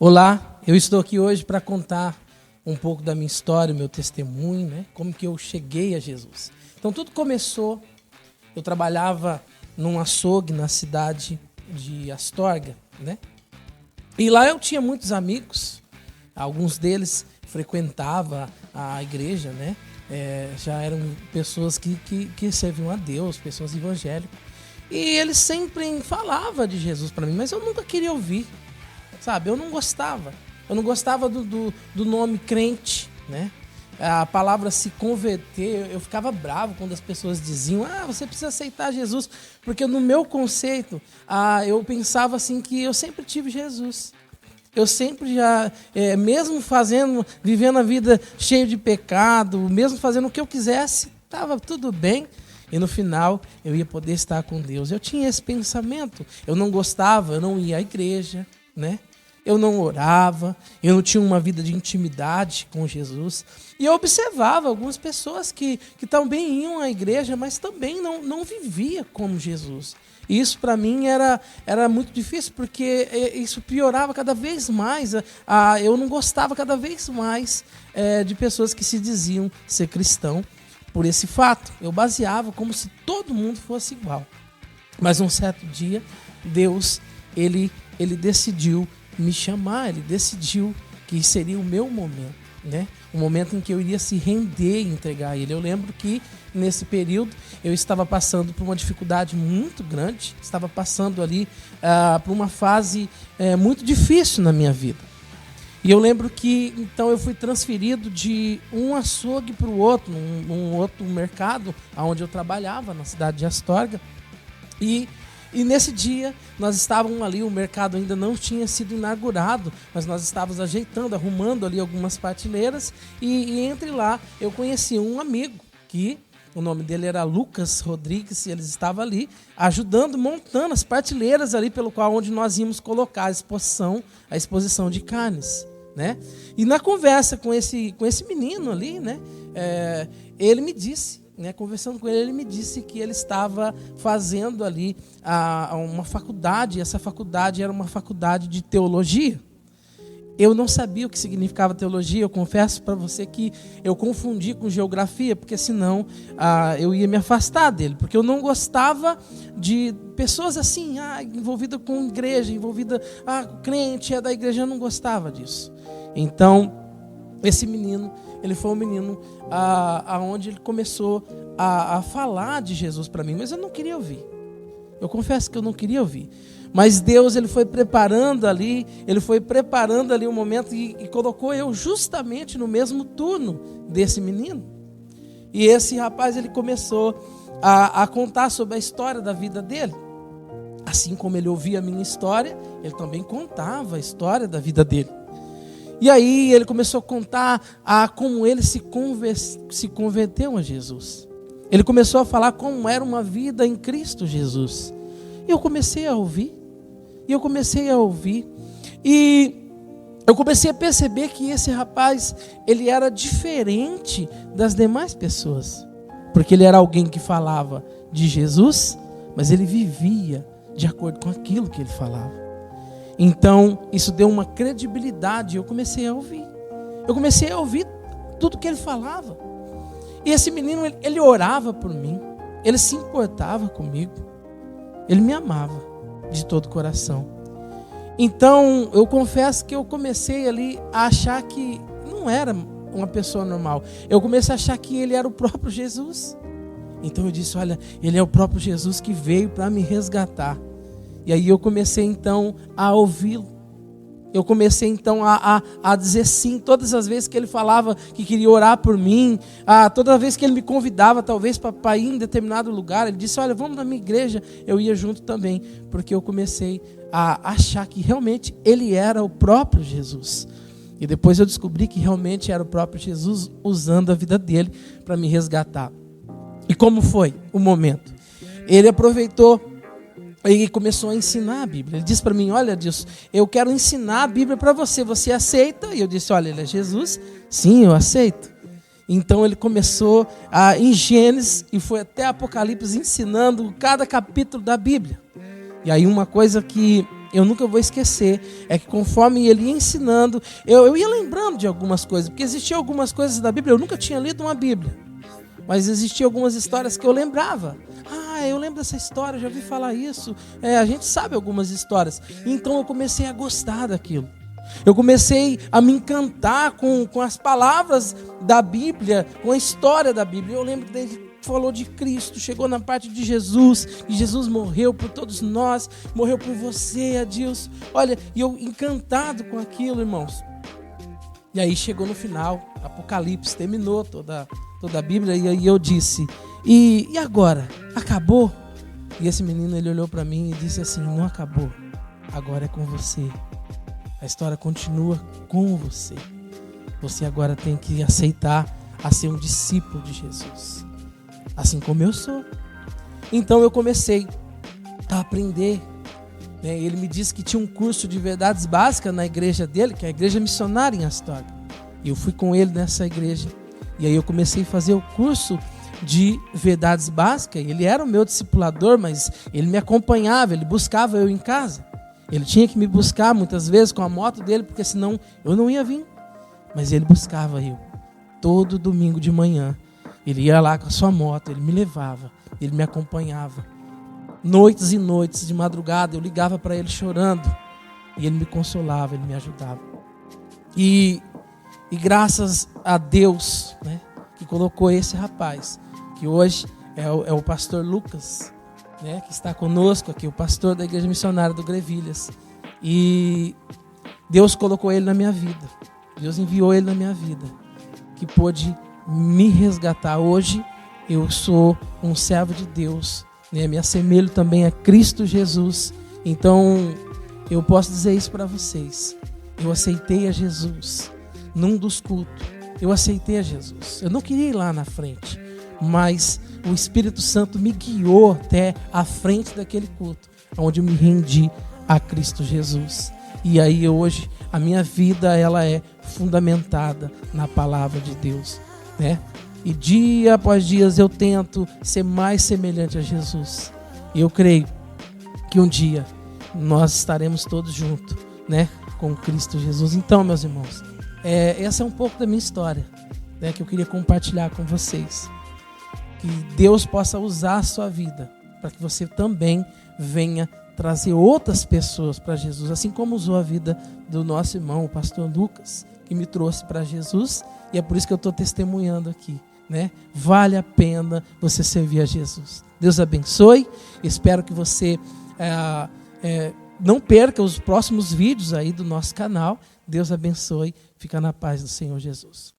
Olá, eu estou aqui hoje para contar um pouco da minha história, meu testemunho, né? Como que eu cheguei a Jesus. Então tudo começou, eu trabalhava num açougue na cidade de Astorga, né? E lá eu tinha muitos amigos, alguns deles frequentavam a igreja, né? Já eram pessoas que serviam a Deus, pessoas evangélicas. E eles sempre falavam de Jesus para mim, mas eu nunca queria ouvir, sabe? Eu não gostava do nome crente, né? A palavra se converter, eu ficava bravo quando as pessoas diziam, você precisa aceitar Jesus, porque no meu conceito, eu pensava assim que eu sempre tive Jesus. Eu sempre mesmo vivendo a vida cheia de pecado, mesmo fazendo o que eu quisesse, estava tudo bem. E no final, eu ia poder estar com Deus. Eu tinha esse pensamento. Eu não gostava, eu não ia à igreja, né? Eu não orava, eu não tinha uma vida de intimidade com Jesus. E eu observava algumas pessoas que também iam à igreja, mas também não vivia como Jesus. E isso para mim era muito difícil, porque isso piorava cada vez mais. Eu não gostava cada vez mais de pessoas que se diziam ser cristão por esse fato. Eu baseava como se todo mundo fosse igual. Mas um certo dia, Deus ele decidiu me chamar, ele decidiu que seria o meu momento, né? O momento em que eu iria se render e entregar a ele. Eu lembro que nesse período eu estava passando por uma dificuldade muito grande, estava passando ali por uma fase muito difícil na minha vida. E eu lembro que então eu fui transferido de um açougue para o outro, num outro mercado onde eu trabalhava, na cidade de Astorga. E nesse dia, nós estávamos ali, o mercado ainda não tinha sido inaugurado, mas nós estávamos ajeitando, arrumando ali algumas prateleiras, e entre lá eu conheci um amigo, que o nome dele era Lucas Rodrigues, e ele estava ali ajudando, montando as prateleiras ali pelo qual onde nós íamos colocar a exposição de carnes, né? E na conversa com esse menino ali, né, ele me disse, conversando com ele, ele me disse que ele estava fazendo ali uma faculdade, e essa faculdade era uma faculdade de teologia. Eu não sabia o que significava teologia, eu confesso para você que eu confundi com geografia, porque senão eu ia me afastar dele, porque eu não gostava de pessoas assim, envolvida com igreja, envolvida, crente, é da igreja, eu não gostava disso. Então, esse menino, ele foi um menino onde ele começou a falar de Jesus para mim, mas eu não queria ouvir. Eu confesso que eu não queria ouvir. Mas Deus, ele foi preparando ali um momento e colocou eu justamente no mesmo turno desse menino. E esse rapaz, ele começou a contar sobre a história da vida dele. Assim como ele ouvia a minha história, ele também contava a história da vida dele. E aí ele começou a contar como ele se converteu a Jesus. Ele começou a falar como era uma vida em Cristo Jesus. E eu comecei a ouvir. E eu comecei a perceber que esse rapaz, ele era diferente das demais pessoas. Porque ele era alguém que falava de Jesus, mas ele vivia de acordo com aquilo que ele falava. Então, isso deu uma credibilidade. Eu comecei a ouvir. Eu comecei a ouvir tudo que ele falava. E esse menino, ele orava por mim. Ele se importava comigo. Ele me amava de todo o coração. Então, eu confesso que eu comecei ali a achar que não era uma pessoa normal. Eu comecei a achar que ele era o próprio Jesus. Então eu disse, olha, ele é o próprio Jesus que veio para me resgatar. E aí eu comecei então a ouvi-lo. Eu comecei então a dizer sim, todas as vezes que ele falava que queria orar por mim, toda vez que ele me convidava talvez para ir em determinado lugar, ele disse, olha, vamos na minha igreja, eu ia junto também, porque eu comecei a achar que realmente ele era o próprio Jesus. E depois eu descobri que realmente era o próprio Jesus usando a vida dele para me resgatar. E como foi o momento? Ele aproveitou e começou a ensinar a Bíblia. Ele disse para mim, olha, Deus, eu quero ensinar a Bíblia para você. Você aceita? E eu disse, olha, ele é Jesus? Sim, eu aceito. Então ele começou em Gênesis e foi até Apocalipse ensinando cada capítulo da Bíblia. E aí uma coisa que eu nunca vou esquecer, é que conforme ele ia ensinando, eu ia lembrando de algumas coisas, porque existiam algumas coisas da Bíblia, eu nunca tinha lido uma Bíblia, mas existiam algumas histórias que eu lembrava. Eu lembro dessa história, eu já ouvi falar isso. A gente sabe algumas histórias. Então eu comecei a gostar daquilo. Eu comecei a me encantar com as palavras da Bíblia, com a história da Bíblia. Eu lembro que ele falou de Cristo, chegou na parte de Jesus, e Jesus morreu por todos nós, morreu por você, Adilson. Olha, e eu encantado com aquilo, irmãos. E aí chegou no final, Apocalipse, terminou toda a Bíblia, e aí eu disse, e agora? Acabou? E esse menino, ele olhou para mim e disse assim, não acabou, agora é com você. A história continua com você. Você agora tem que aceitar a ser um discípulo de Jesus, assim como eu sou. Então eu comecei a aprender. Ele me disse que tinha um curso de verdades básicas na igreja dele, que é a igreja missionária em Astorga. E eu fui com ele nessa igreja. E aí eu comecei a fazer o curso de verdades básicas. Ele era o meu discipulador, mas ele me acompanhava, ele buscava eu em casa. Ele tinha que me buscar muitas vezes com a moto dele, porque senão eu não ia vir. Mas ele buscava eu. Todo domingo de manhã. Ele ia lá com a sua moto, ele me levava, ele me acompanhava. Noites e noites de madrugada eu ligava para ele chorando. E ele me consolava, ele me ajudava. E graças a Deus, né, que colocou esse rapaz, que hoje é o pastor Lucas, né, que está conosco aqui, o pastor da Igreja Missionária do Grevilhas. E Deus colocou ele na minha vida. Deus enviou ele na minha vida, que pôde me resgatar. Hoje eu sou um servo de Deus, né, me assemelho também a Cristo Jesus. Então eu posso dizer isso para vocês. Eu aceitei a Jesus num dos cultos. Eu aceitei a Jesus. Eu não queria ir lá na frente, mas o Espírito Santo me guiou até a frente daquele culto, onde eu me rendi a Cristo Jesus. E aí hoje a minha vida, ela é fundamentada na palavra de Deus, né? E dia após dia eu tento ser mais semelhante a Jesus. E eu creio que um dia nós estaremos todos juntos, né, com Cristo Jesus. Então, meus irmãos, essa é um pouco da minha história, né, que eu queria compartilhar com vocês. Que Deus possa usar a sua vida para que você também venha trazer outras pessoas para Jesus, assim como usou a vida do nosso irmão, o pastor Lucas, que me trouxe para Jesus, e é por isso que eu estou testemunhando aqui, né? Vale a pena você servir a Jesus. Deus abençoe. Espero que você não perca os próximos vídeos aí do nosso canal. Deus abençoe. Fica na paz do Senhor Jesus.